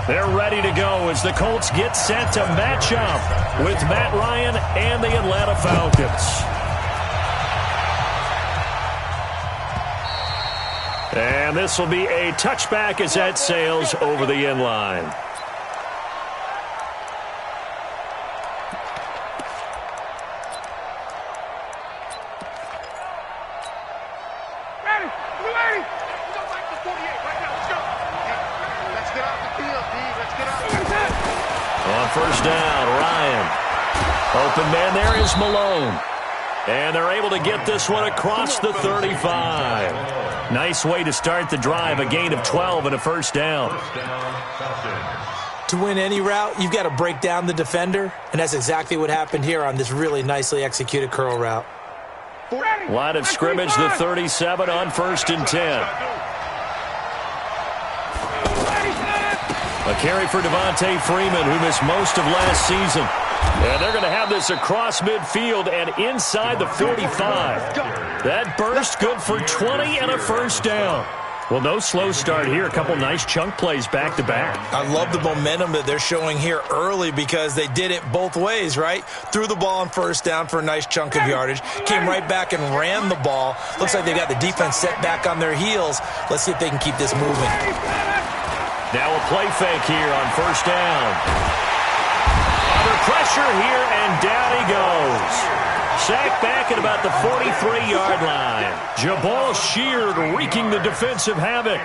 They're ready to go as the Colts get set to match up with Matt Ryan and the Atlanta Falcons. And this will be a touchback as that sails over the end line. On first down, Ryan. Open man there is Malone. And they're able to get this one across the 35. Nice way to start the drive, a gain of 12 and a first down. To win any route, you've got to break down the defender, and that's exactly what happened here on this really nicely executed curl route. Line of scrimmage, the 37 on first and 10. A carry for Devontae Freeman, who missed most of last season. And they're going to have this across midfield and inside the 45. That burst good for 20 and a first down. Well, no slow start here. A couple nice chunk plays back-to-back. I love the momentum that they're showing here early because they did it both ways, right? Threw the ball on first down for a nice chunk of yardage. Came right back and ran the ball. Looks like they got the defense set back on their heels. Let's see if they can keep this moving. Now a play fake here on first down. Under pressure here, and down he goes. Sacked back at about the 43-yard line. Jabal Sheard wreaking the defensive havoc.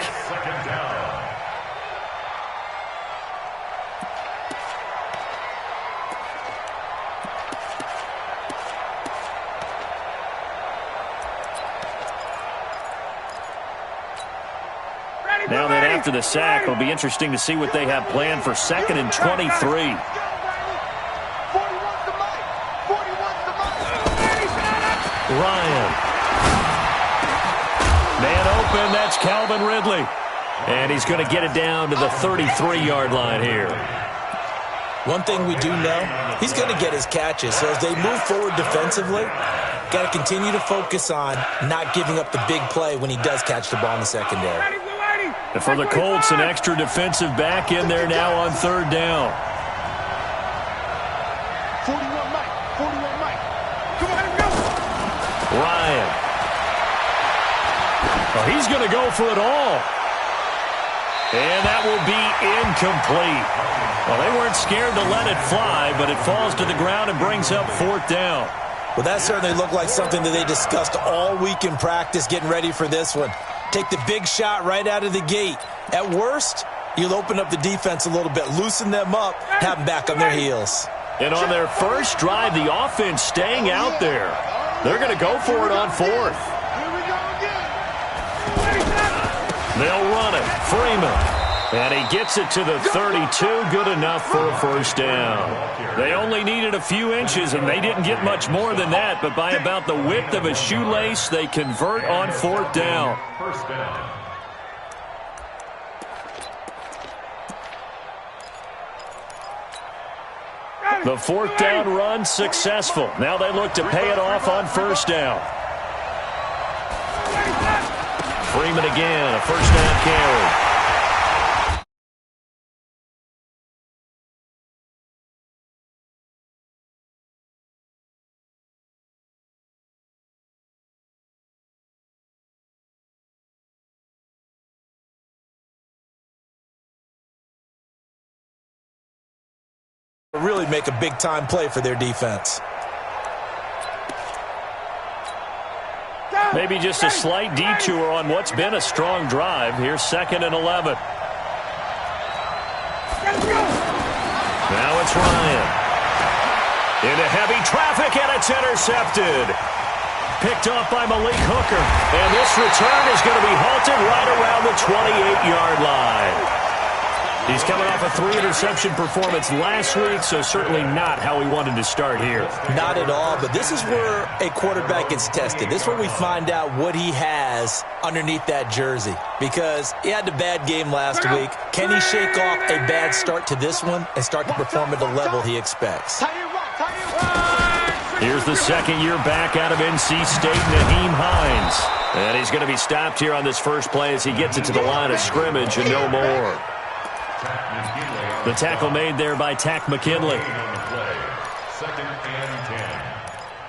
Now that after the sack, it'll be interesting to see what they have planned for 2nd and 23. Ryan. Man open, that's Calvin Ridley. And he's going to get it down to the 33-yard line here. One thing we do know, he's going to get his catches. So as they move forward defensively, got to continue to focus on not giving up the big play when he does catch the ball in the secondary. And for the Colts, an extra defensive back in there now on third down. 41 Mike. 41 Mike. Come on, go. Ryan. Oh, he's going to go for it all. And that will be incomplete. Well, they weren't scared to let it fly, but it falls to the ground and brings up fourth down. Well, that certainly looked like something that they discussed all week in practice getting ready for this one. Take the big shot right out of the gate. At worst, you'll open up the defense a little bit, loosen them up, have them back on their heels. And on their first drive, the offense staying out there. They're going to go for it on fourth. They'll run it. Freeman. And he gets it to the 32. Good enough for a first down. They only needed a few inches, and they didn't get much more than that. But by about the width of a shoelace, they convert on fourth down. The fourth down run successful. Now they look to pay it off on first down. Freeman again, a first down carry. Really make a big-time play for their defense. Maybe just a slight detour on what's been a strong drive. Here's 2nd and 11. Now it's Ryan. Into heavy traffic, and it's intercepted. Picked off by Malik Hooker. And this return is going to be halted right around the 28-yard line. He's coming off a 3-interception performance last week, so certainly not how he wanted to start here. Not at all, but this is where a quarterback gets tested. This is where we find out what he has underneath that jersey, because he had a bad game last week. Can he shake off a bad start to this one and start to perform at the level he expects? Here's the second-year back out of NC State, Naheem Hines. And he's going to be stopped here on this first play as he gets it to the line of scrimmage and no more. The tackle made there by Tack McKinley. Second and 10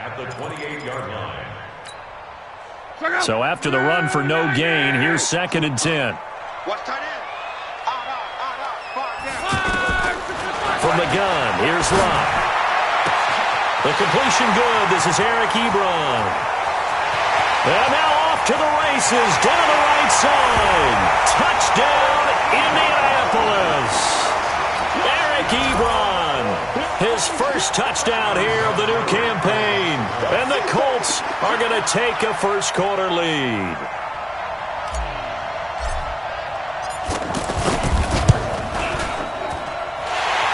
at the 28-yard line. So after the run for no gain, here's second and 10. Watch tight end. From the gun, here's Locke. The completion good. This is Eric Ebron. And now off to the races down the right side. Touchdown, Indianapolis. Eric Ebron, his first touchdown here of the new campaign. And the Colts are going to take a first-quarter lead.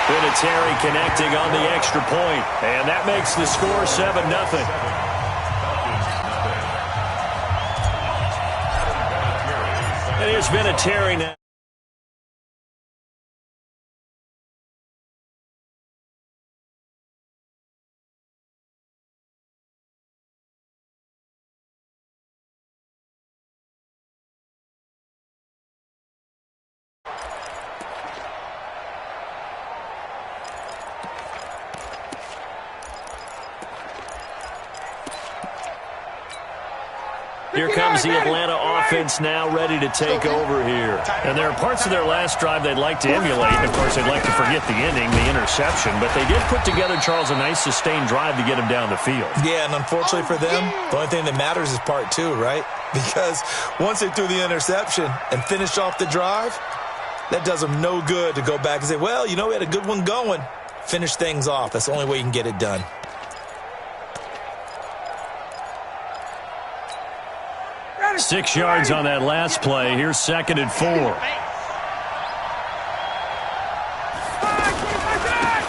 Vinatieri connecting on the extra point, and that makes the score 7-0. And here's Vinatieri now. Here comes the Atlanta offense now ready to take over here. And there are parts of their last drive they'd like to emulate. And, of course, they'd like to forget the ending, the interception. But they did put together, Charles, a nice sustained drive to get him down the field. Yeah, and unfortunately for them, the only thing that matters is part two, right? Because once they threw the interception and finished off the drive, that does them no good to go back and say, well, you know, we had a good one going. Finish things off. That's the only way you can get it done. Six yards on that last play. Here's second and 4.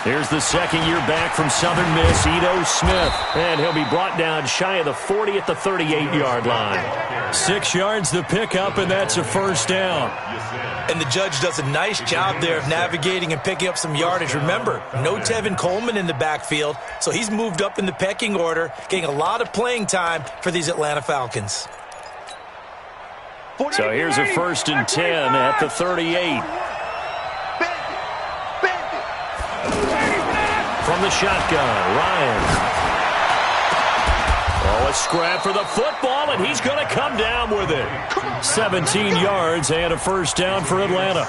Here's the second year back from Southern Miss, Ito Smith. And he'll be brought down shy of the 40 at the 38-yard line. 6 yards the pickup, and that's a first down. And the judge does a nice job there of navigating and picking up some yardage. Remember, no Tevin Coleman in the backfield, so he's moved up in the pecking order, getting a lot of playing time for these Atlanta Falcons. So here's a first and 10 at the 38. From the shotgun, Ryan. Oh, a scrap for the football, and he's going to come down with it. 17 yards and a first down for Atlanta.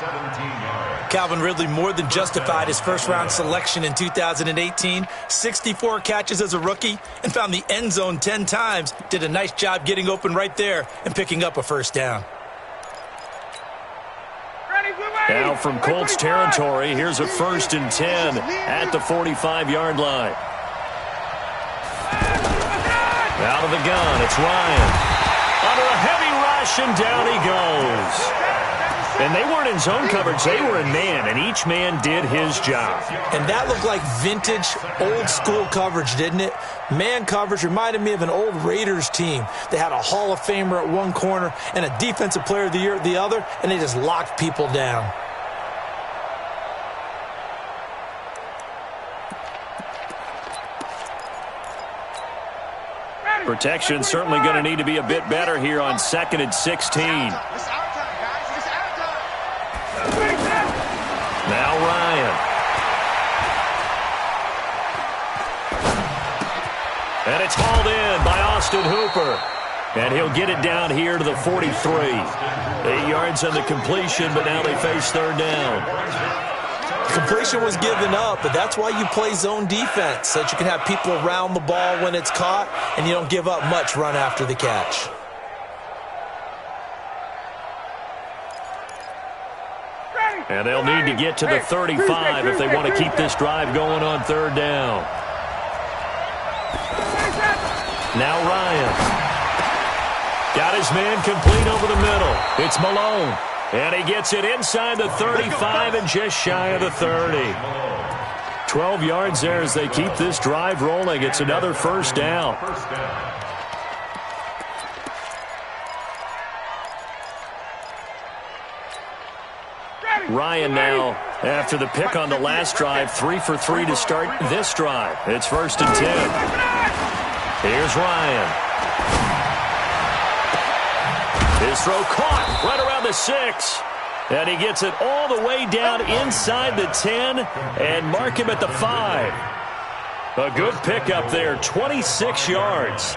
Calvin Ridley more than justified his first-round selection in 2018. 64 catches as a rookie and found the end zone 10 times. Did a nice job getting open right there and picking up a first down. Now from Colts territory, here's a first and 10 at the 45-yard line. Out of the gun, it's Ryan. Under a heavy rush, and down he goes. And they weren't in zone coverage, they were in man, and each man did his job. And that looked like vintage, old-school coverage, didn't it? Man coverage reminded me of an old Raiders team. They had a Hall of Famer at one corner and a Defensive Player of the Year at the other, and they just locked people down. Protection certainly going to need to be a bit better here on second and 16. Now Ryan. And it's hauled in by Austin Hooper. And he'll get it down here to the 43. 8 yards on the completion, but now they face third down. Completion was given up, but that's why you play zone defense, so that you can have people around the ball when it's caught, and you don't give up much run after the catch. And they'll need to get to the 35 if they want to keep this drive going on third down. Now Ryan. Got his man complete over the middle. It's Malone. And he gets it inside the 35 and just shy of the 30. 12 yards there as they keep this drive rolling. It's another first down. Ryan now, after the pick on the last drive, 3 for 3 to start this drive. It's first and 10. Here's Ryan. His throw caught right around the 6. And he gets it all the way down inside the 10 and mark him at the 5. A good pickup there, 26 yards.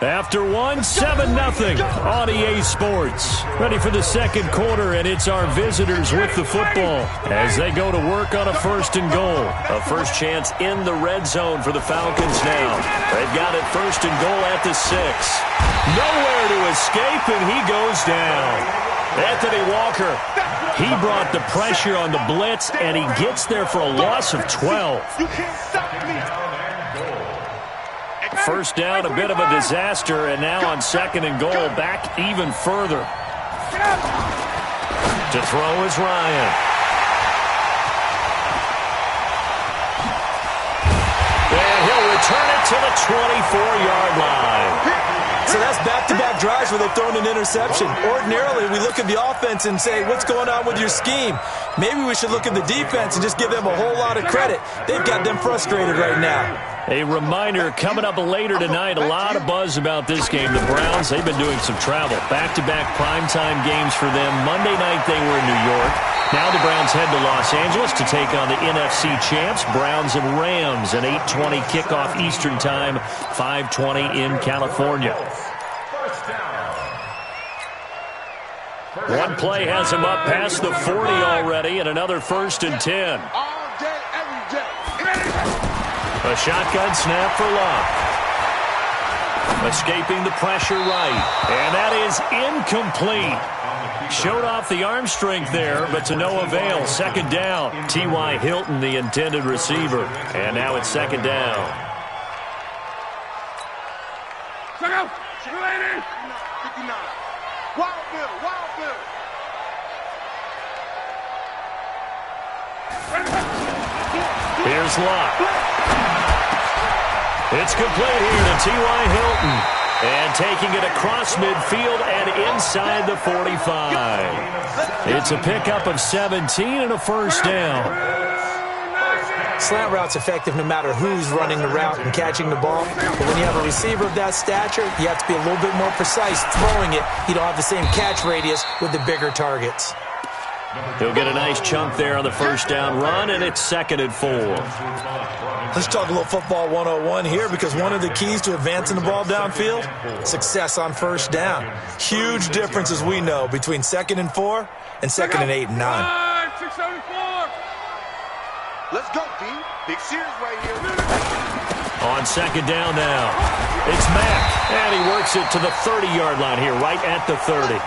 After one, 7-0 on EA Sports. Ready for the second quarter, and it's our visitors with the football as they go to work on a 1st and goal. A first chance in the red zone for the Falcons now. They've got it 1st and goal at the 6. Nowhere to escape, and he goes down. Anthony Walker, he brought the pressure on the blitz, and he gets there for a loss of 12. You can't stop me. First down, a bit of a disaster, and now on 2nd and goal, back even further. To throw is Ryan. And he'll return it to the 24-yard line. So that's back-to-back drives where they've thrown an interception. Ordinarily, we look at the offense and say, what's going on with your scheme? Maybe we should look at the defense and just give them a whole lot of credit. They've got them frustrated right now. A reminder, coming up later tonight, a lot of buzz about this game. The Browns, they've been doing some travel. Back-to-back primetime games for them. Monday night, they were in New York. Now the Browns head to Los Angeles to take on the NFC champs, Browns and Rams, an 8:20 kickoff Eastern time, 5:20 in California. One play has him up past the 40 already, and another 1st and 10. All day, every day. A shotgun snap for Luck. Escaping the pressure right. And that is incomplete. Showed off the arm strength there, but to no avail. 2nd down. T.Y. Hilton, the intended receiver. And now it's 2nd down. Check out. 59. Wild Bill. Wild Bill. Here's Luck. It's complete here to T.Y. Hilton. And taking it across midfield and inside the 45. It's a pickup of 17 and a 1st down. Slant route's effective no matter who's running the route and catching the ball. But when you have a receiver of that stature, you have to be a little bit more precise throwing it. You don't have the same catch radius with the bigger targets. He'll get a nice chunk there on the 1st down run, and it's 2nd and 4. Let's talk a little football 101 here, because one of the keys to advancing the ball downfield, success on 1st down. Huge difference, as we know, between 2nd and 4 and 2nd and 8 and 9. 674. Let's go, D. Big series right here. On 2nd down now, it's Mack, and he works it to the 30-yard line here, right at the 30.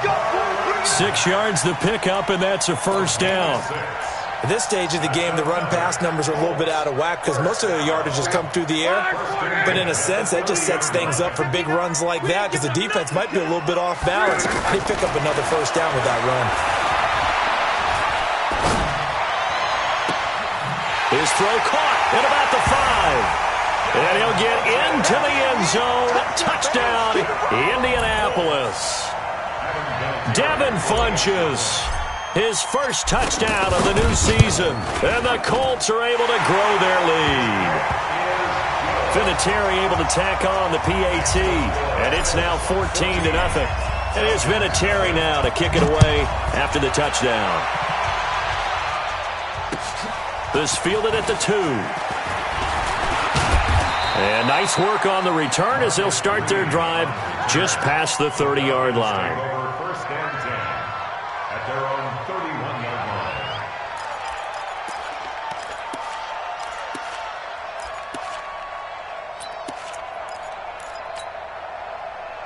6 yards the pickup, and that's a 1st down. At this stage of the game, the run-pass numbers are a little bit out of whack because most of the yardage has come through the air. But in a sense, that just sets things up for big runs like that because the defense might be a little bit off balance. They pick up another 1st down with that run. His throw caught at about the 5. And he'll get into the end zone. Touchdown, Indianapolis. Devin Funches. His first touchdown of the new season. And the Colts are able to grow their lead. Vinatieri able to tack on the PAT. And it's now 14-0. And it's Vinatieri now to kick it away after the touchdown. This fielded at the 2. And nice work on the return as they'll start their drive just past the 30-yard line. First and 10 at their own 31-yard line.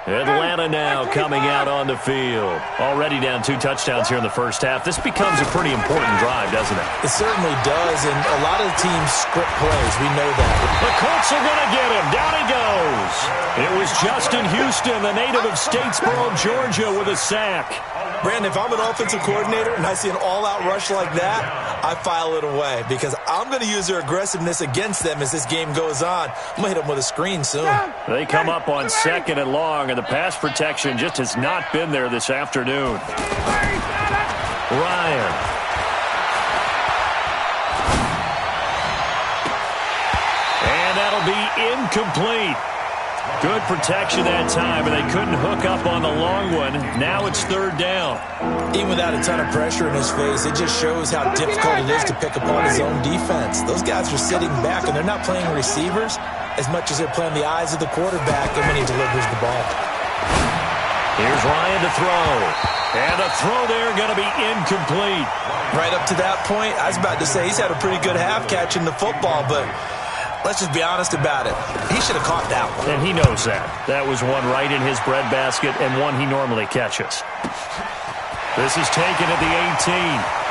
Atlanta now coming out on the field. Already down 2 touchdowns here in the first half. This becomes a pretty important drive, doesn't it? It certainly does, and a lot of the teams script plays. We know that. The Colts are going to get him. Down he goes. It was Justin Houston, the native of Statesboro, Georgia, with a sack. Brandon, if I'm an offensive coordinator and I see an all-out rush like that, I file it away because I'm going to use their aggressiveness against them as this game goes on. I'm going to hit them with a screen soon. They come up on 2nd and long, and the pass protection just has not been there this afternoon. Ryan. And that'll be incomplete. Good protection that time, and they couldn't hook up on the long one. Now it's third down. Even without a ton of pressure in his face, it just shows how difficult it is to pick apart his own defense. Those guys are sitting back, and they're not playing receivers as much as they're playing the eyes of the quarterback and when he delivers the ball. Here's Ryan to throw. And a throw there going to be incomplete. Right up to that point, I was about to say he's had a pretty good half catching the football, but let's just be honest about it. He should have caught that one. And he knows that. That was one right in his breadbasket and one he normally catches. This is taken at the 18.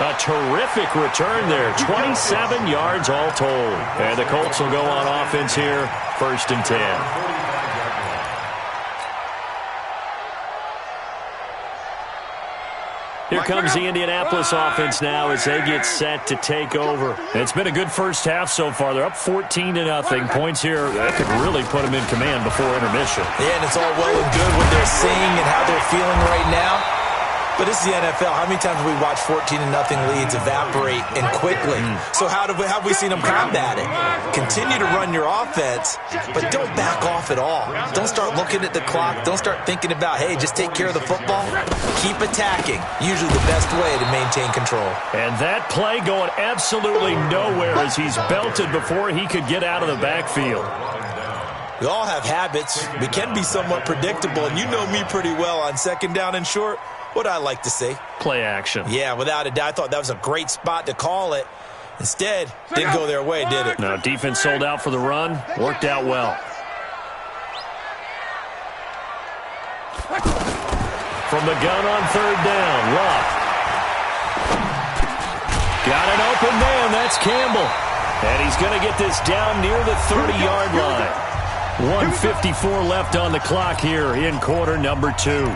A terrific return there. 27 yards all told. And the Colts will go on offense here. 1st and 10. Here comes the Indianapolis offense now as they get set to take over. It's been a good first half so far. They're up 14-0. Points here that could really put them in command before intermission. Yeah, and it's all well and good what they're seeing and how they're feeling right now. But this is the NFL. How many times have we watched 14-0 leads evaporate and quickly? So how have we seen them combat it? Continue to run your offense, but don't back off at all. Don't start looking at the clock. Don't start thinking about, hey, just take care of the football. Keep attacking. Usually the best way to maintain control. And that play going absolutely nowhere as he's belted before he could get out of the backfield. We all have habits. We can be somewhat predictable, and you know me pretty well on 2nd down and short. What I like to see. Play action. Yeah, without a doubt. I thought that was a great spot to call it. Instead, didn't go their way, did it? No, defense sold out for the run. Worked out well. From the gun on 3rd down, Luck. Got an open man. That's Campbell. And he's going to get this down near the 30-yard line. 1:54 left on the clock here in quarter number 2.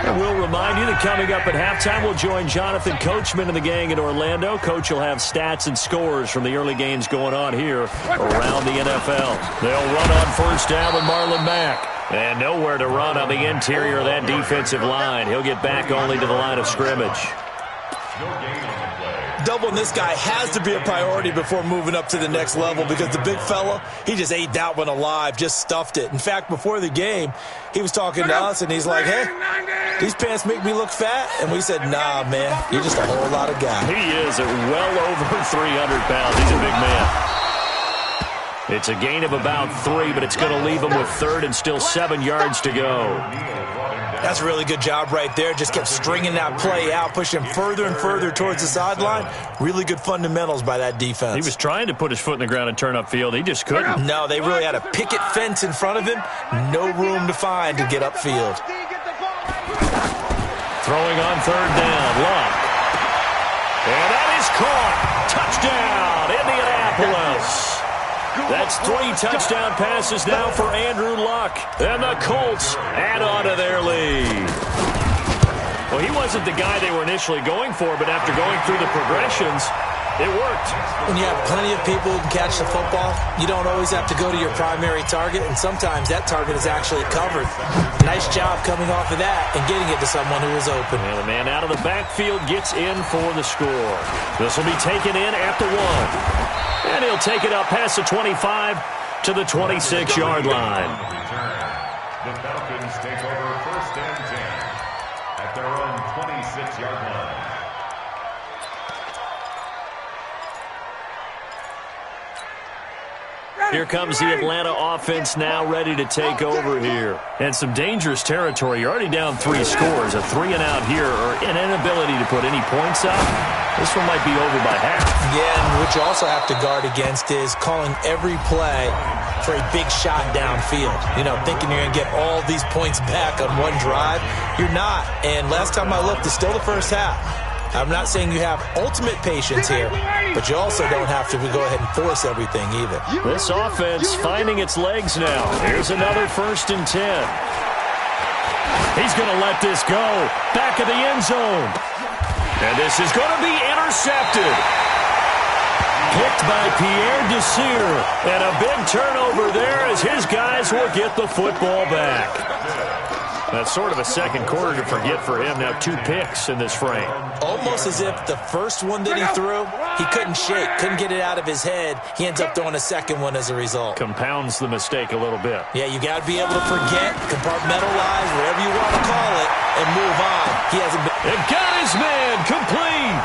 And we'll remind you that coming up at halftime, we'll join Jonathan Coachman and the gang in Orlando. Coach will have stats and scores from the early games going on here around the NFL. They'll run on 1st down with Marlon Mack. And nowhere to run on the interior of that defensive line. He'll get back only to the line of scrimmage. Doubling this guy has to be a priority before moving up to the next level because the big fella, he just ate that one alive, just stuffed it. In fact, before the game, he was talking to us, and he's like, hey, these pants make me look fat? And we said, nah, man, you're just a whole lot of guy. He is at well over 300 pounds. He's a big man. It's a gain of about 3, but it's going to leave him with 3rd and still 7 yards to go. That's a really good job right there. Just kept stringing that play out, pushing further and further towards the sideline. Really good fundamentals by that defense. He was trying to put his foot in the ground and turn upfield. He just couldn't. No, they really had a picket fence in front of him. No room to find to get upfield. Throwing on 3rd down, Luck. And that is caught. Touchdown, Indianapolis. That's 3 touchdown passes now for Andrew Luck. And the Colts add on to their lead. Well, he wasn't the guy they were initially going for, but after going through the progressions, it worked. When you have plenty of people who can catch the football, you don't always have to go to your primary target, and sometimes that target is actually covered. Nice job coming off of that and getting it to someone who is open. And the man out of the backfield gets in for the score. This will be taken in at the 1. And he'll take it up past the 25 to the 26-yard line. The Falcons take over 1st and 10 at their own 26-yard line. Here comes the Atlanta offense now ready to take over here. And some dangerous territory. You're already down 3 scores. A 3-and-out here or an inability to put any points up. This one might be over by half. Yeah, and what you also have to guard against is calling every play for a big shot downfield. You know, thinking you're going to get all these points back on one drive. You're not. And last time I looked, it's still the first half. I'm not saying you have ultimate patience here, but you also don't have to go ahead and force everything either. This offense finding its legs now. Here's another 1st and 10. He's going to let this go. Back of the end zone. And this is going to be intercepted. Picked by Pierre Desir. And a big turnover there as his guys will get the football back. That's sort of a second quarter to forget for him. Now 2 picks in this frame. Almost as if the first one that he threw, he couldn't shake, couldn't get it out of his head. He ends up throwing a second one as a result. Compounds the mistake a little bit. Yeah, you got to be able to forget, compartmentalize, whatever you want to call it, and move on. He hasn't been... It got his man complete.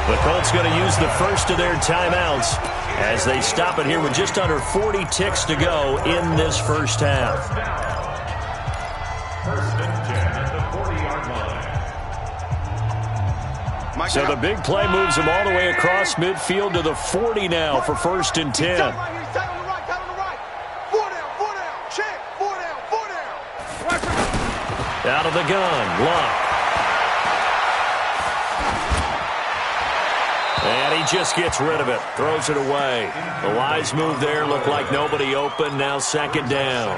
The Colts going to use the first of their timeouts as they stop it here with just under 40 ticks to go in this first half. First and 10 at the 40-yard line. So the big play moves him all the way across midfield to the 40 now for first and 10. Out of the gun, Luck. And he just gets rid of it, throws it away. The wise move there, looked like nobody open, now second down.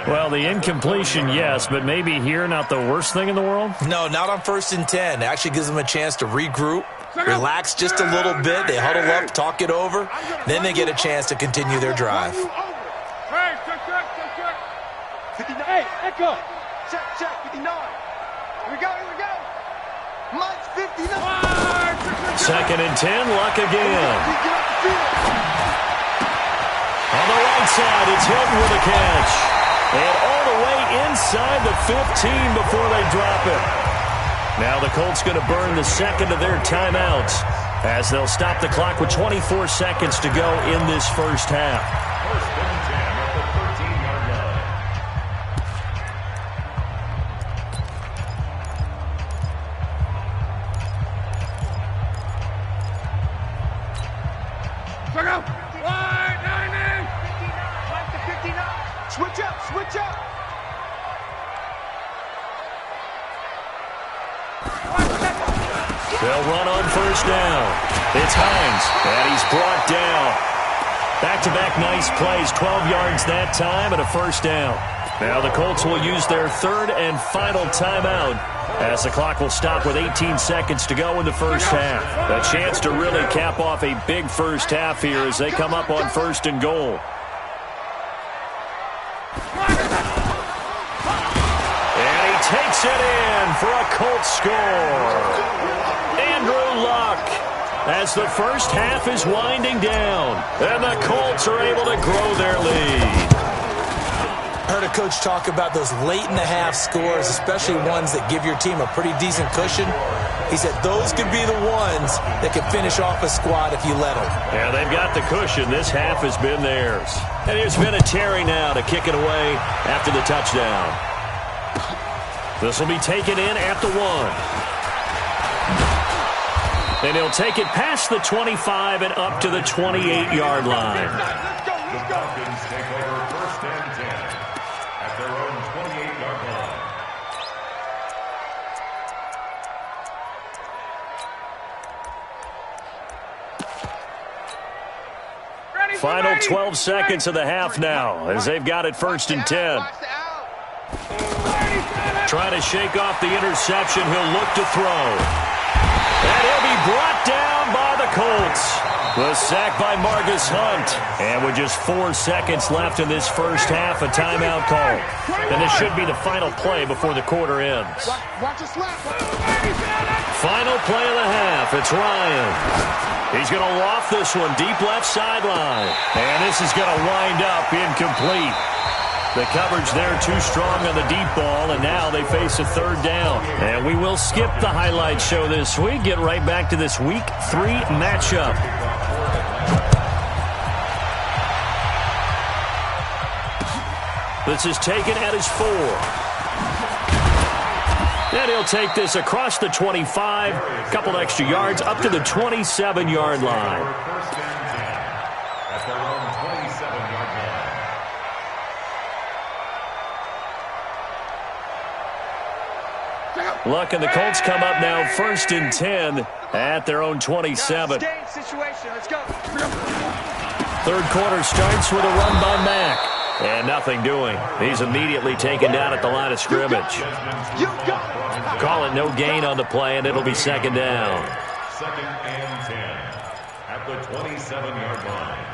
Well, the incompletion, yes, but maybe here not the worst thing in the world? No, not on first and 10. It actually gives them a chance to regroup, relax just a little bit. They huddle up, talk it over. Then they get a chance to continue their drive. Hey, Echo. Check, 59. Here we go. Mike's 59. Second and 10, Luck again. On the right side, it's Hilton with a catch. And all the way inside the 15 before they drop it. Now the Colts going to burn the second of their timeouts as they'll stop the clock with 24 seconds to go in this first half. First and 10 at the 13-yard line. Switch up. They'll run on first down. It's Hines, and he's brought down. Back-to-back nice plays, 12 yards that time and a first down. Now the Colts will use their third and final timeout as the clock will stop with 18 seconds to go in the first half. A chance to really cap off a big first half here as they come up on first and goal. And he takes it in for a Colts score. Andrew Luck, as the first half is winding down, and the Colts are able to grow their lead. I heard a coach talk about those late-in-the-half scores, especially ones that give your team a pretty decent cushion. He said those could be the ones that can finish off a squad if you let them. Yeah, they've got the cushion. This half has been theirs. And here's Vinatieri now to kick it away after the touchdown. This will be taken in at the 1. And he'll take it past the 25 and up to the 28-yard line. The Falcons take over first and 10 at their own 28-yard line. Final 12 seconds of the half now as they've got it first and 10. Trying to shake off the interception. He'll look to throw. And he'll be brought down by the Colts. The sack by Margus Hunt. And with just 4 seconds left in this first half, a timeout call. And this should be the final play before the quarter ends. Final play of the half. It's Ryan. He's going to loft this one deep left sideline. And this is going to wind up incomplete. The coverage there too strong on the deep ball, and now they face a third down. And we will skip the highlight show this week. Get right back to this Week 3 matchup. This is taken at his 4. And he'll take this across the 25, a couple extra yards, up to the 27-yard line. First and 10 at their own 27-yard line. Luck and the Colts come up now first and 10 at their own 27. Third quarter starts with a run by Mack. And nothing doing. He's immediately taken down at the line of scrimmage. Call it no gain on the play, and it'll be second down. Second and 10 at the 27-yard line.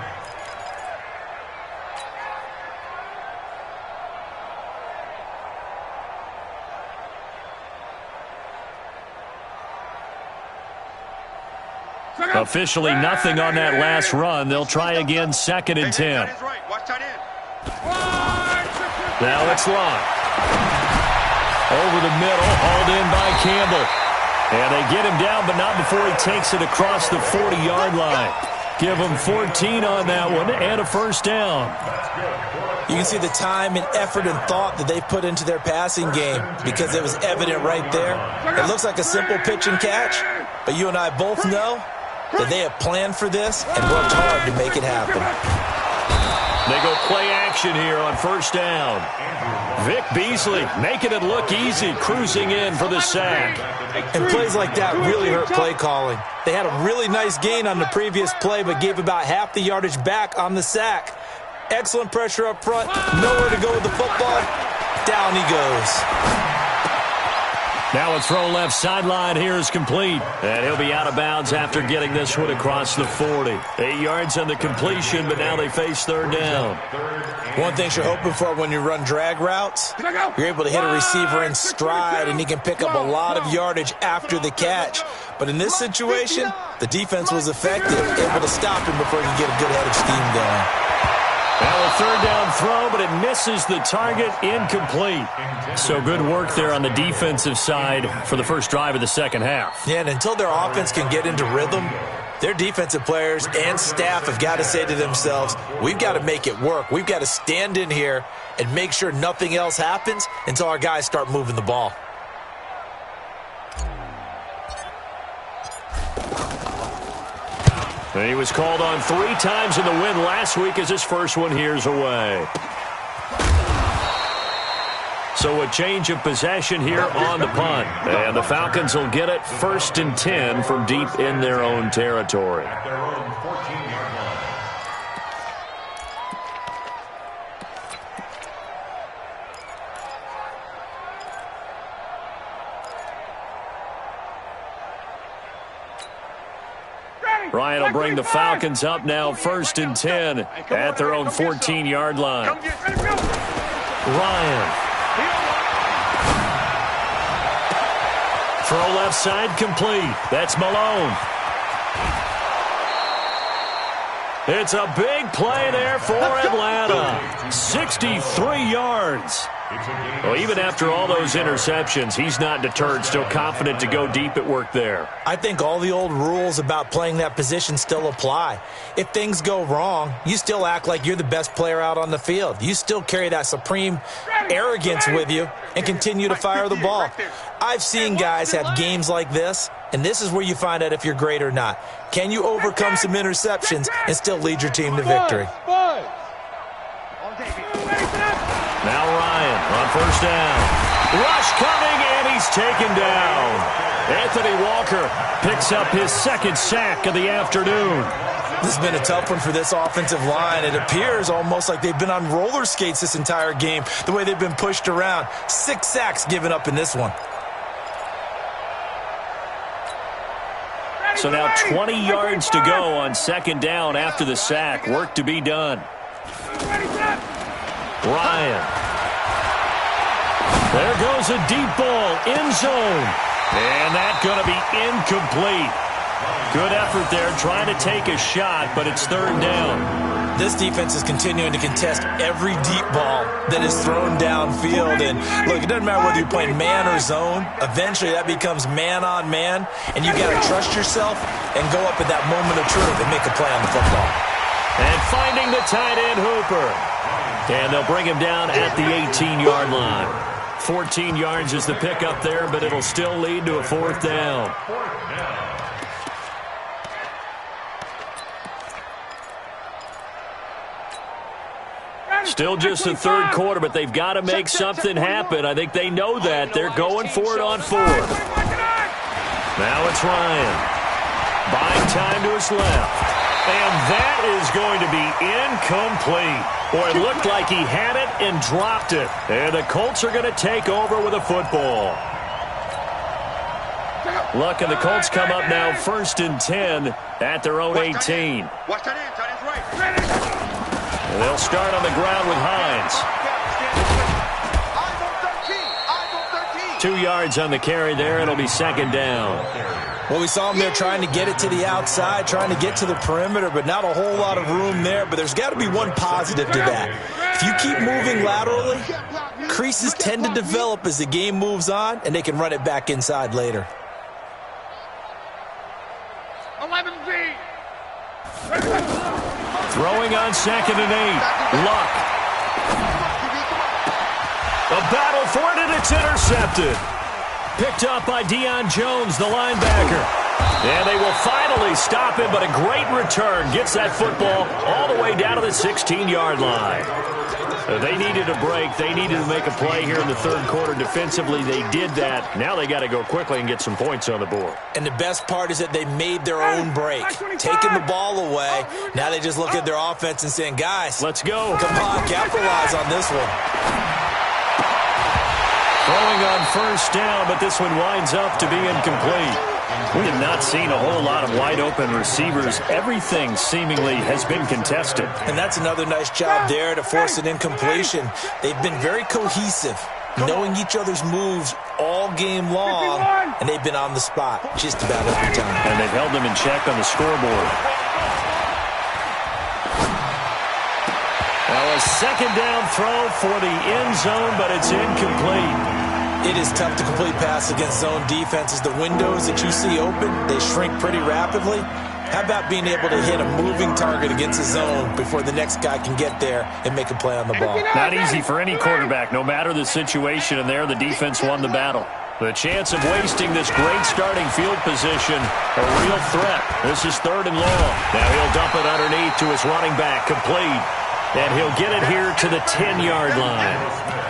Officially nothing on that last run. They'll try again, 2nd and 10. Now it's locked. Over the middle, hauled in by Campbell. And they get him down, but not before he takes it across the 40-yard line. Give him 14 on that one and a first down. You can see the time and effort and thought that they put into their passing game because it was evident right there. It looks like a simple pitch and catch, but you and I both know that they have planned for this and worked hard to make it happen. They go play action here on first down. Vic Beasley making it look easy, cruising in for the sack. And plays like that really hurt play calling. They had a really nice gain on the previous play, but gave about half the yardage back on the sack. Excellent pressure up front. Nowhere to go with the football. Down he goes. Now a throw left sideline here is complete. And he'll be out of bounds after getting this one across the 40. 8 yards on the completion, but now they face third down. One thing you're hoping for when you run drag routes, you're able to hit a receiver in stride, and he can pick up a lot of yardage after the catch. But in this situation, the defense was effective, able to stop him before he could get a good head of steam going. Now a third down throw, but it misses the target, incomplete. So good work there on the defensive side for the first drive of the second half. Yeah, and until their offense can get into rhythm, their defensive players and staff have got to say to themselves, we've got to make it work. We've got to stand in here and make sure nothing else happens until our guys start moving the ball. And he was called on 3 times in the win last week as his first one here's away. So a change of possession here on the punt. And the Falcons will get it 1st and 10 from deep in their own territory. At their own 14-yard line. Ryan will bring the Falcons up now 1st and 10 at their own 14-yard line. Ryan. Throw left side complete. That's Malone. It's a big play there for Atlanta. 63 yards. Well, even after all those interceptions, he's not deterred, still confident to go deep at work there. I think all the old rules about playing that position still apply. If things go wrong, you still act like you're the best player out on the field. You still carry that supreme arrogance with you and continue to fire the ball. I've seen guys have games like this, and this is where you find out if you're great or not. Can you overcome some interceptions and still lead your team to victory? Now Ryan on first down. Rush coming, and he's taken down. Anthony Walker picks up his 2nd sack of the afternoon. This has been a tough one for this offensive line. It appears almost like they've been on roller skates this entire game, the way they've been pushed around. 6 sacks given up in this one. So now 20 yards to go on 2nd down after the sack. Work to be done. Ryan. There goes a deep ball, end zone. And that's going to be incomplete. Good effort there, trying to take a shot, but it's 3rd down. This defense is continuing to contest every deep ball that is thrown downfield. And look, it doesn't matter whether you're playing man or zone. Eventually that becomes man on man, and you got to trust yourself and go up at that moment of truth and make a play on the football. And finding the tight end Hooper. And they'll bring him down at the 18-yard line. 14 yards is the pickup there, but it'll still lead to a 4th down. Still just the 3rd quarter, but they've got to make something happen. I think they know that. They're going for it on 4th. Now it's Ryan. Buying time to his left. And that is going to be incomplete. Boy, it looked like he had it and dropped it. And the Colts are going to take over with a football. Luck, and the Colts come up now 1st and 10 at their own 18. Watch that in, tight end's right. And they'll start on the ground with Hines. 2 yards on the carry there. It'll be second down. Well, we saw him there trying to get it to the outside, trying to get to the perimeter, but not a whole lot of room there. But there's got to be one positive to that. If you keep moving laterally, creases tend to develop as the game moves on, and they can run it back inside later. 11Z. Throwing on 2nd and 8. Luck. A battle for it, and it's intercepted. Picked up by Deion Jones, the linebacker. And they will finally stop him, but a great return. Gets that football all the way down to the 16-yard line. They needed a break. They needed to make a play here in the third quarter. Defensively, they did that. Now they got to go quickly and get some points on the board. And the best part is that they made their own break. Taking the ball away. Now they just look at their offense and saying, guys, let's go. Come on, capitalize on this one. Throwing on first down, but this one winds up to be incomplete. We have not seen a whole lot of wide-open receivers. Everything seemingly has been contested. And that's another nice job there to force an incompletion. They've been very cohesive, knowing each other's moves all game long, and they've been on the spot just about every time. And they've held them in check on the scoreboard. Now a second down throw for the end zone, but it's incomplete. It is tough to complete pass against zone defenses. The windows that you see open, they shrink pretty rapidly. How about being able to hit a moving target against a zone before the next guy can get there and make a play on the ball? Not easy for any quarterback, no matter the situation, and there the defense won the battle. The chance of wasting this great starting field position, a real threat. This is 3rd and long. Now he'll dump it underneath to his running back, complete. And he'll get it here to the 10-yard line.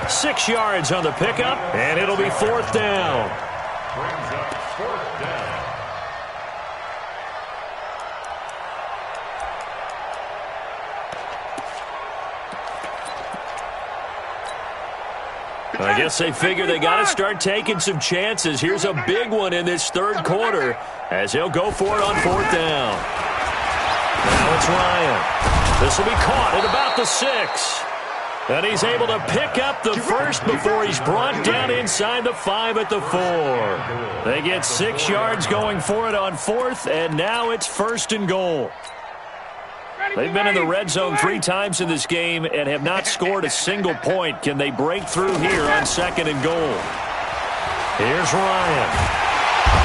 6 yards on the pickup, and it'll be 4th down. Brings up 4th down. I guess they figure they got to start taking some chances. Here's a big one in this third quarter as he'll go for it on 4th down. Now it's Ryan. This will be caught at about the 6. And he's able to pick up the first before he's brought down inside the 5 at the 4. They get 6 yards going for it on 4th, and now it's 1st and goal. They've been in the red zone 3 times in this game and have not scored a single point. Can they break through here on 2nd and goal? Here's Ryan.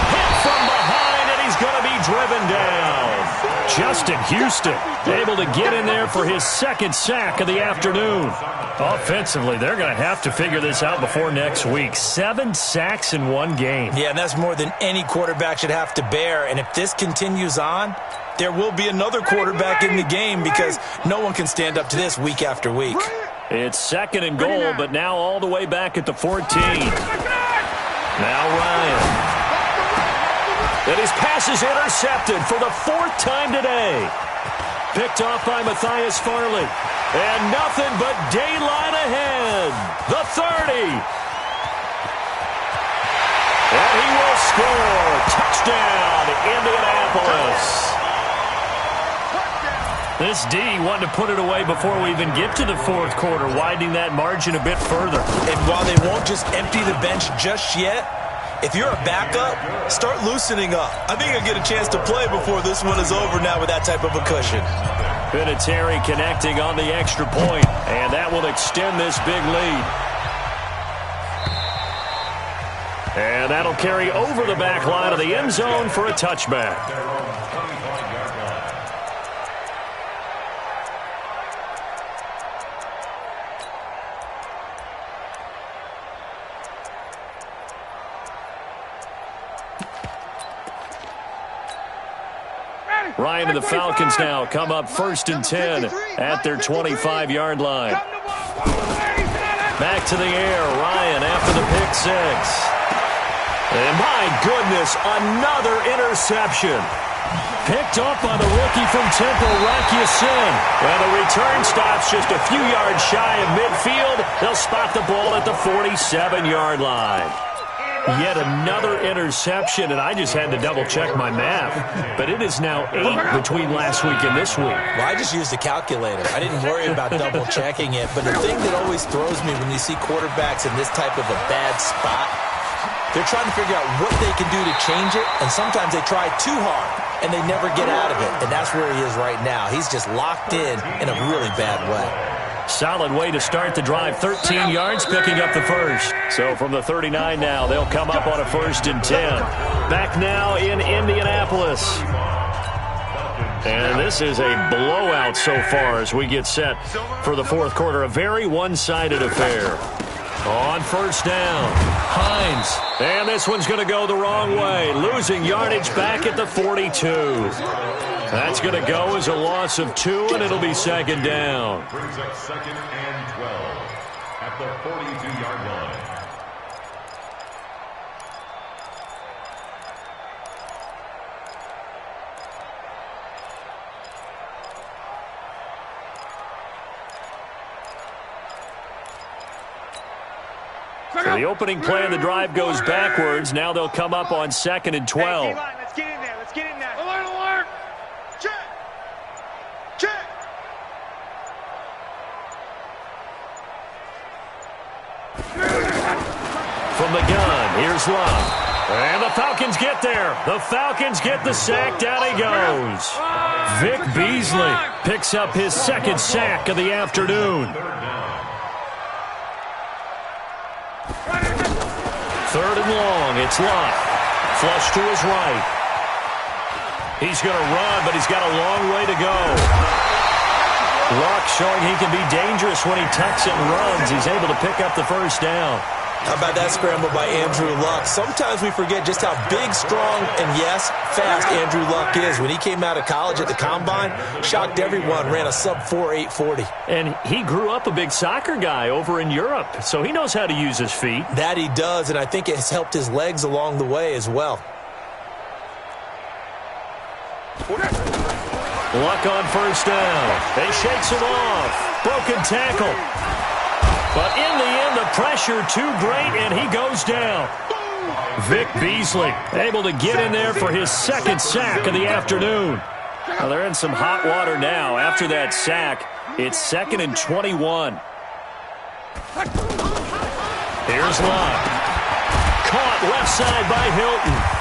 Hit from behind, and he's going to be driven down. Justin Houston able to get in there for his 2nd sack of the afternoon. Offensively, they're going to have to figure this out before next week. 7 sacks in 1 game. Yeah, and that's more than any quarterback should have to bear. And if this continues on, there will be another quarterback in the game because no one can stand up to this week after week. It's 2nd and goal, but now all the way back at the 14. Now Ryan. And his pass is intercepted for the 4th time today. Picked off by Matthias Farley. And nothing but daylight ahead. The 30. And he will score. Touchdown, Indianapolis. This D wanted to put it away before we even get to the 4th quarter, widening that margin a bit further. And while they won't just empty the bench just yet, if you're a backup, start loosening up. I think you'll get a chance to play before this one is over now with that type of a cushion. Vinatieri connecting on the extra point, and that will extend this big lead. And that'll carry over the back line of the end zone for a touchback. Ryan and the Falcons now come up 1st and 10 at their 25-yard line. Back to the air, Ryan after the pick 6. And my goodness, another interception. Picked up by the rookie from Temple, Rocky Sin. And the return stops just a few yards shy of midfield. They'll spot the ball at the 47-yard line. Yet another interception, and I just had to double-check my math. But it is now 8 between last week and this week. Well, I just used a calculator. I didn't worry about double-checking it. But the thing that always throws me when you see quarterbacks in this type of a bad spot They're trying to figure out what they can do to change it, and sometimes they try too hard, and they never get out of it. And that's where he is right now. He's just locked in a really bad way. Solid way to start the drive. 13 yards, picking up the first. So from the 39 now, they'll come up on a 1st and 10. Back now in Indianapolis. And this is a blowout so far as we get set for the fourth quarter. A very one-sided affair. On 1st down, Hines. And this one's going to go the wrong way. Losing yardage back at the 42. That's going to go as a loss of 2, and it'll be 2nd down. Brings up 2nd and 12 at the 42-yard line. So the opening play of the drive goes backwards. Now they'll come up on 2nd and 12. Let's get in there. Let's get in there. Alert, alert. Check. Check. From the gun, here's Love. And the Falcons get there. The Falcons get the sack. Down he goes. Vic Beasley picks up his 2nd sack of the afternoon. 3rd and long. It's Love. Flush to his right. He's going to run, but he's got a long way to go. Luck showing he can be dangerous when he tucks it and runs. He's able to pick up the 1st down. How about that scramble by Andrew Luck? Sometimes we forget just how big, strong, and, yes, fast Andrew Luck is. When he came out of college at the Combine, shocked everyone, ran a sub-4 840. And he grew up a big soccer guy over in Europe, so he knows how to use his feet. That he does, and I think it has helped his legs along the way as well. Luck on 1st down. He shakes him off. Broken tackle. But in the end, the pressure too great, and he goes down. Vic Beasley able to get in there for his 2nd sack of the afternoon. Well, they're in some hot water now. After that sack, it's 2nd and 21. Here's Love. Caught left side by Hilton.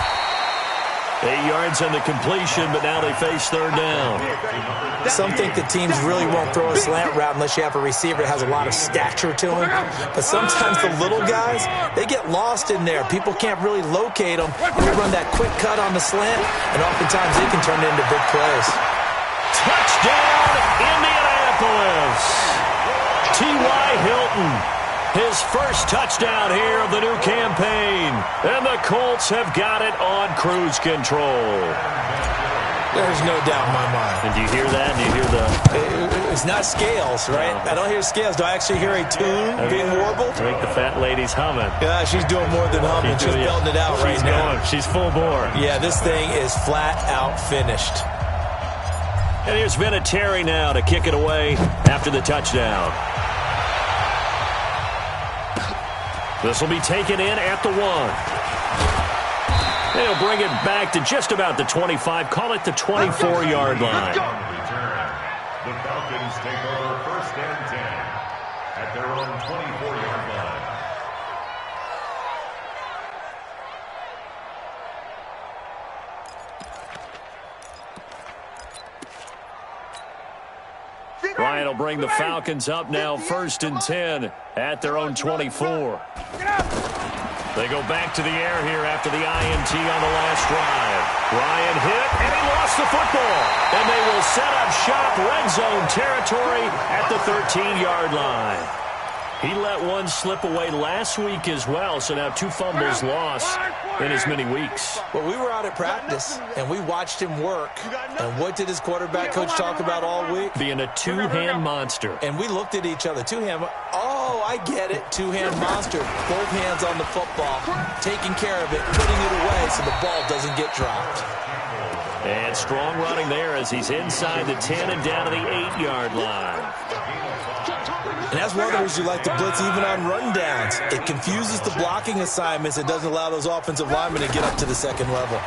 8 yards on the completion, but now they face 3rd down. Some think the teams really won't throw a slant route unless you have a receiver that has a lot of stature to him. But sometimes the little guys, they get lost in there. People can't really locate them. They run that quick cut on the slant, and oftentimes they can turn it into big plays. Touchdown, Indianapolis. T.Y. Hilton. His 1st touchdown here of the new campaign. And the Colts have got it on cruise control. There's no doubt in my mind. And do you hear that? Do you hear the... It's not scales, right? I don't hear scales. Do I actually hear a tune being warbled? I think the fat lady's humming. Yeah, she's doing more than humming. She's belting it out right now. She's full bore. Yeah, this thing is flat out finished. And here's Vinatieri now to kick it away after the touchdown. This will be taken in at the 1. They'll bring it back to just about the 25. Call it the 24-yard line. The Falcons take over 1st and 10 at their own 24-yard line. Ryan will bring the Falcons up now 1st and 10 at their own 24. They go back to the air here after the INT on the last drive. Ryan hit, and he lost the football. And they will set up shop red zone territory at the 13-yard line. He let one slip away last week as well, so now 2 fumbles lost in as many weeks. Well, we were out at practice, and we watched him work. And what did his quarterback coach talk about all week? Being a 2-hand monster. And we looked at each other. 2-hand. Oh, I get it. 2-hand monster. Both hands on the football, taking care of it, putting it away so the ball doesn't get dropped. And strong running there as he's inside the 10 and down to the 8-yard line. And that's one of the reasons you like to blitz even on rundowns. It confuses the blocking assignments. It doesn't allow those offensive linemen to get up to the 2nd level.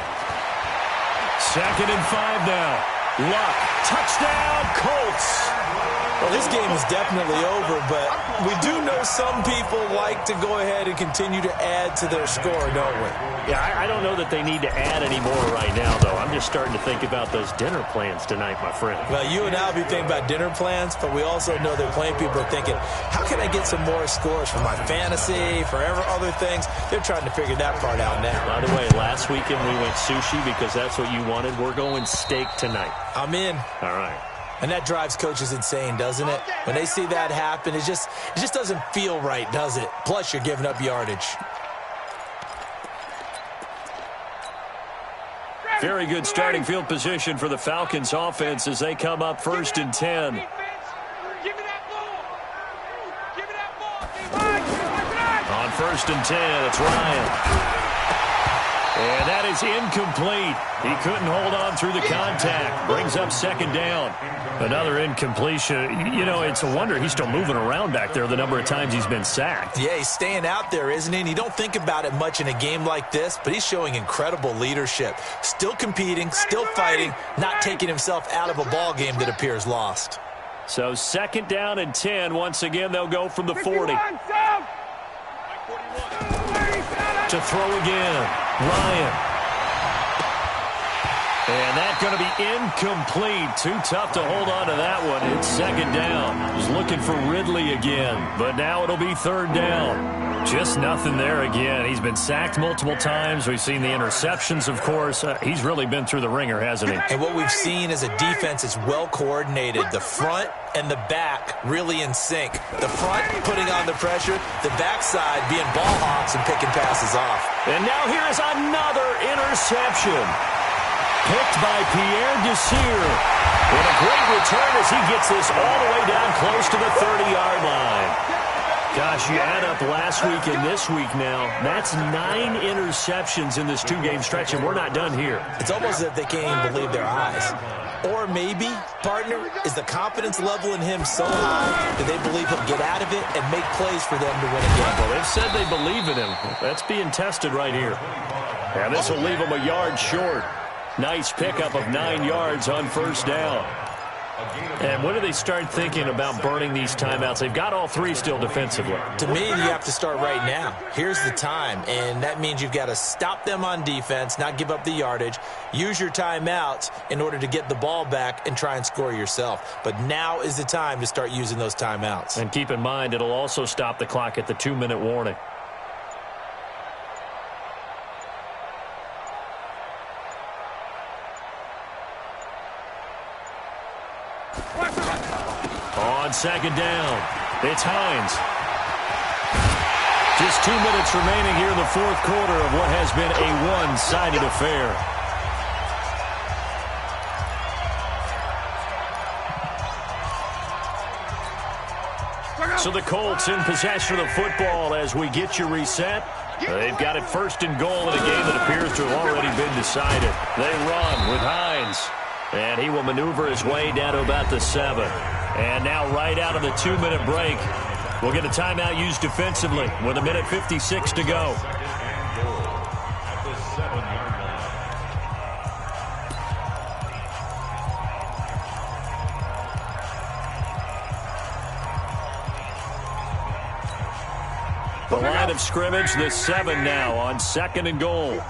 2nd and 5 now. Luck. Touchdown, Colts. Well, this game is definitely over, but we do know some people like to go ahead and continue to add to their score, don't we? Yeah, I don't know that they need to add any more right now, though. I'm just starting to think about those dinner plans tonight, my friend. Well, you and I will be thinking about dinner plans, but we also know that plenty of people are thinking, how can I get some more scores for my fantasy, for other things? They're trying to figure that part out now. By the way, last weekend we went sushi because that's what you wanted. We're going steak tonight. I'm in. All right. And that drives coaches insane, doesn't it? When they see that happen, it just doesn't feel right, does it? Plus, you're giving up yardage. Very good starting field position for the Falcons offense as they come up 1st and 10. Give me that ball. Give me that ball. On 1st and 10, it's Ryan. And that is incomplete. He couldn't hold on through the contact. Brings up 2nd down. Another incompletion. You know, it's a wonder he's still moving around back there the number of times he's been sacked. Yeah, he's staying out there, isn't he? And you don't think about it much in a game like this, but he's showing incredible leadership. Still competing, still fighting, not taking himself out of a ball game that appears lost. So 2nd down and 10. Once again, they'll go from the 40. To throw again. Ryan. And that's going to be incomplete. Too tough to hold on to that one. It's 2nd down. He's looking for Ridley again, but now it'll be 3rd down. Just nothing there again. He's been sacked multiple times. We've seen the interceptions, of course. He's really been through the ringer, hasn't he? And what we've seen is a defense that's well coordinated. The front and the back really in sync. The front putting on the pressure, the backside being ball hawks and picking passes off. And now here is another interception. Picked by Pierre Desir. And a great return as he gets this all the way down close to the 30-yard line. Gosh, you add up last week and this week now. That's 9 interceptions in this 2-game stretch, and we're not done here. It's almost as if they can't even believe their eyes. Or maybe, partner, is the confidence level in him so high that they believe he'll get out of it and make plays for them to win a game. Well, they've said they believe in him. That's being tested right here. And this will leave him a yard short. Nice pickup of 9 yards on 1st down. And when do they start thinking about burning these timeouts? They've got all 3 still defensively. To me, you have to start right now. Here's the time, and that means you've got to stop them on defense, not give up the yardage, use your timeouts in order to get the ball back and try and score yourself. But now is the time to start using those timeouts. And keep in mind, it'll also stop the clock at the 2-minute warning. On 2nd down, it's Hines. Just 2 minutes remaining here in the 4th quarter of what has been a one-sided affair. So the Colts in possession of the football as we get you reset. They've got it 1st and goal in a game that appears to have already been decided. They run with Hines. And he will maneuver his way down to about the 7. And now right out of the 2-minute break, we'll get a timeout used defensively with 1:56 to go. The line of scrimmage, the 7 now on 2nd and goal.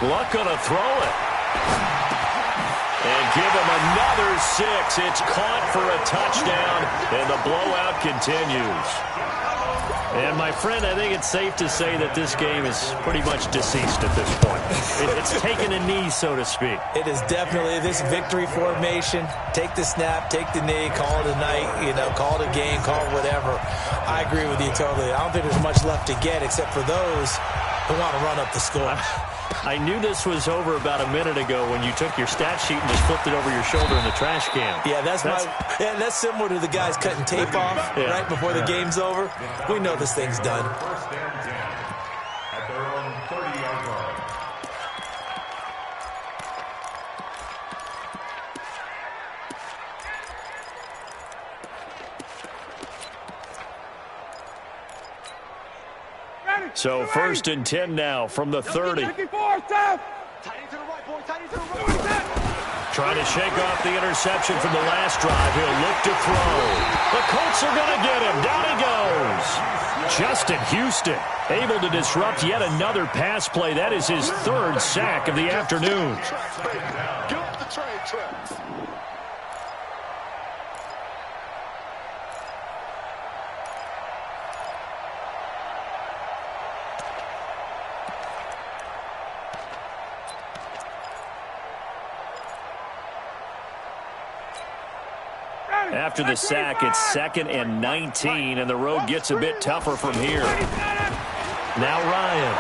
Luck gonna throw it. And give him another 6. It's caught for a touchdown, and the blowout continues. And, my friend, I think it's safe to say that this game is pretty much deceased at this point. It's taken a knee, so to speak. It is definitely this victory formation. Take the snap, take the knee, call it a night, call it a game, call it whatever. I agree with you totally. I don't think there's much left to get except for those who want to run up the score. I knew this was over about a minute ago when you took your stat sheet and just flipped it over your shoulder in the trash can. Yeah, that's similar to the guys cutting tape off right before the game's over. We know this thing's done. 1st and 10 at their own 30-yard line. So 1st and 10 now from the 30. Trying to shake off the interception from the last drive. He'll look to throw. The Colts are going to get him. Down he goes. Justin Houston able to disrupt yet another pass play. That is his third sack of the afternoon. Get off the train tracks. After the sack, it's 2nd and 19, and the road gets a bit tougher from here. Now Ryan.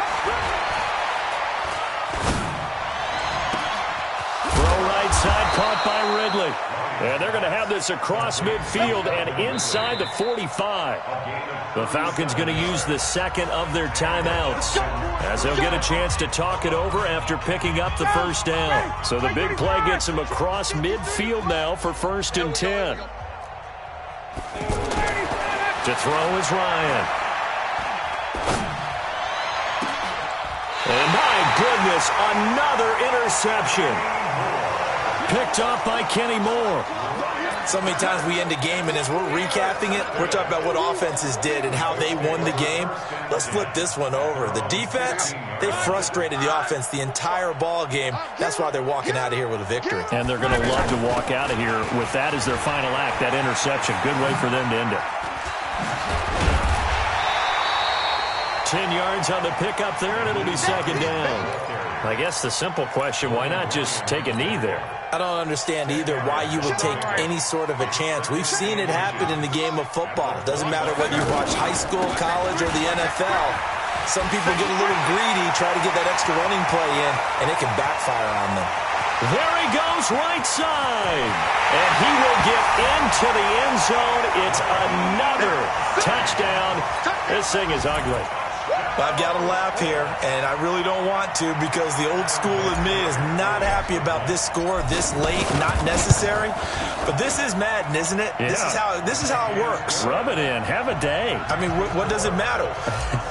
Throw right side, caught by Ridley. And they're going to have this across midfield and inside the 45. The Falcons going to use the second of their timeouts, as they'll get a chance to talk it over after picking up the first down. So the big play gets them across midfield now for 1st and 10. To throw is Ryan. And my goodness, another interception. Picked up by Kenny Moore. So many times we end a game, and as we're recapping it, we're talking about what offenses did and how they won the game. Let's flip this one over. The defense, they frustrated the offense the entire ball game. That's why they're walking out of here with a victory. And they're going to love to walk out of here with that as their final act, that interception. Good way for them to end it. 10 yards on the pickup there, and it'll be 2nd down. I guess the simple question, why not just take a knee there? I don't understand either why you would take any sort of a chance. We've seen it happen in the game of football. It doesn't matter whether you watch high school, college, or the NFL. Some people get a little greedy, try to get that extra running play in, and it can backfire on them. There he goes, right side. And he will get into the end zone. It's another touchdown. This thing is ugly. I've got to laugh here, and I really don't want to, because the old school in me is not happy about this score this late, not necessary. But this is Madden, isn't it? Yeah. This is how it works. Rub it in. Have a day. I mean, what does it matter?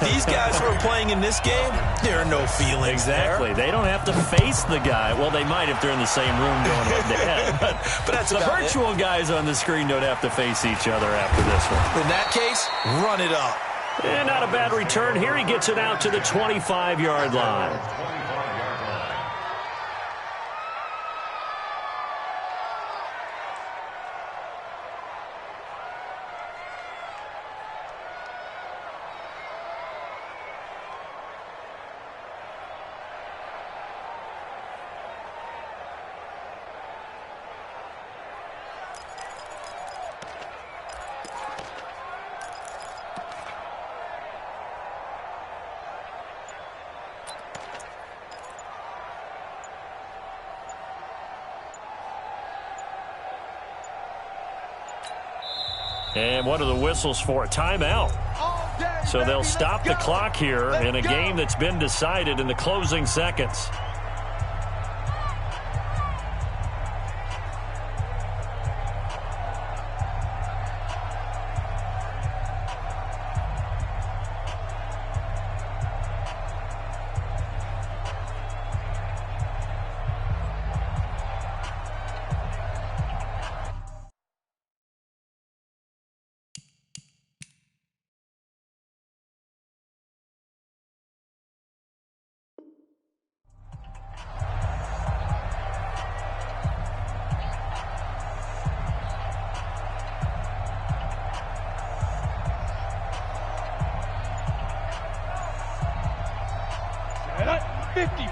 These guys who are playing in this game, there are no feelings Exactly. there. They don't have to face the guy. Well, they might if they're in the same room going head-to-head. But that's the virtual guys on the screen don't have to face each other after this one. In that case, run it up. And not a bad return here. He gets it out to the 25-yard line. And what are the whistles for? Timeout. So they'll stop the clock here in a game that's been decided in the closing seconds.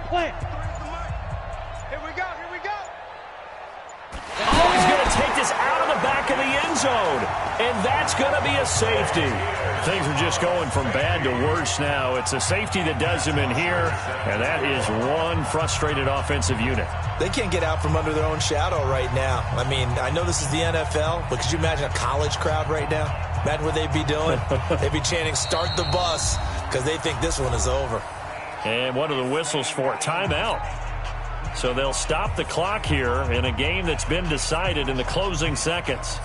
Plant. Here we go. Oh, he's going to take this out of the back of the end zone. And that's going to be a safety. Things are just going from bad to worse now. It's a safety that does him in here. And that is one frustrated offensive unit. They can't get out from under their own shadow right now. I mean, I know this is the NFL, but could you imagine a college crowd right now? Imagine what they'd be doing. They'd be chanting, "Start the bus," because they think this one is over. And what are the whistles for? Timeout. So they'll stop the clock here in a game that's been decided in the closing seconds.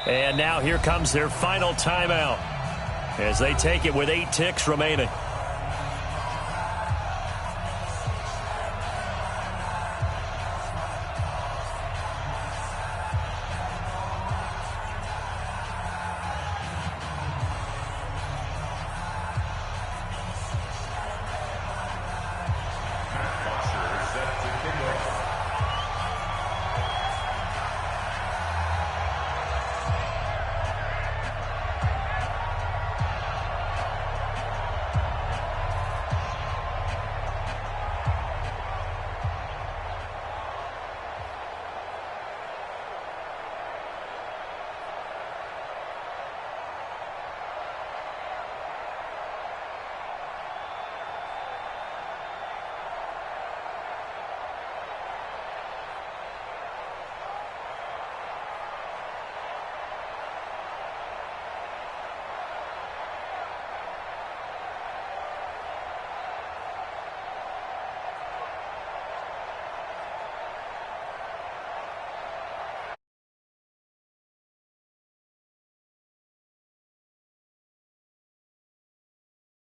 And now here comes their final timeout as they take it with 8 ticks remaining.